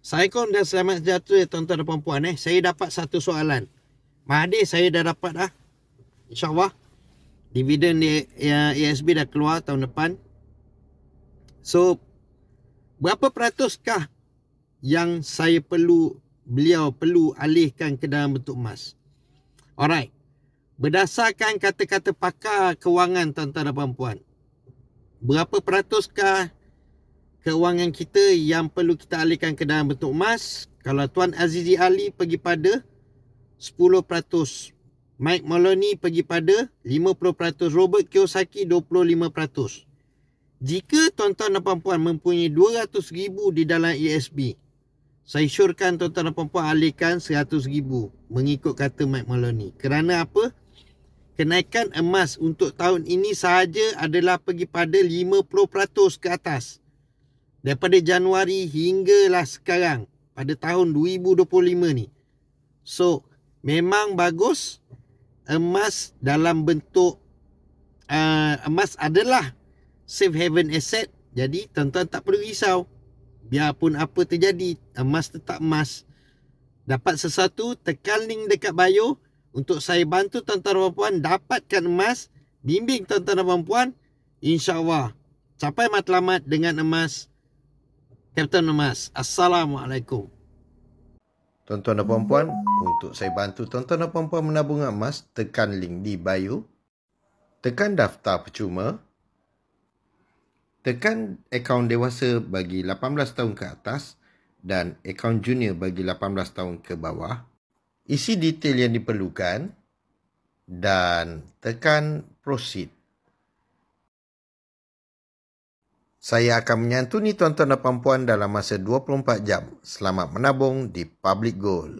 Assalamualaikum dan selamat sejahtera tuan-tuan dan puan-puan. Saya dapat satu soalan. Mahathir saya dah dapat dah. InsyaAllah. Dividen ASB dah keluar tahun depan. So, berapa peratuskah yang beliau perlu alihkan ke dalam bentuk emas? Alright. Berdasarkan kata-kata pakar kewangan tuan-tuan dan puan-puan, berapa peratuskah kewangan kita yang perlu kita alihkan ke dalam bentuk emas? Kalau Tuan Azizi Ali pergi pada 10%, Mike Maloney pergi pada 50%, Robert Kiyosaki 25%. Jika tuan-tuan dan puan-puan mempunyai 200,000 di dalam ASB, saya syorkan tuan-tuan dan puan-puan alihkan 100,000 mengikut kata Mike Maloney. Kerana apa? Kenaikan emas untuk tahun ini sahaja adalah pergi pada 50% ke atas. Daripada Januari hinggalah sekarang pada tahun 2025 ni. So, memang bagus emas dalam bentuk emas adalah safe haven asset. Jadi tuan-tuan tak perlu risau. Biarpun apa terjadi, emas tetap emas. Dapat sesuatu, tekan link dekat bio untuk saya bantu tuan-tuan dan puan dapatkan emas, bimbing tuan-tuan dan puan, insya-Allah capai matlamat dengan emas. Kapten Emas. Assalamualaikum. Tuan-tuan dan puan-puan, untuk saya bantu tuan-tuan dan puan-puan menabung emas, tekan link di bio, tekan daftar percuma, tekan akaun dewasa bagi 18 tahun ke atas dan akaun junior bagi 18 tahun ke bawah, isi detail yang diperlukan dan tekan proceed. Saya akan menyantuni tuan-tuan dan puan-puan dalam masa 24 jam. Selamat menabung di Public Gold.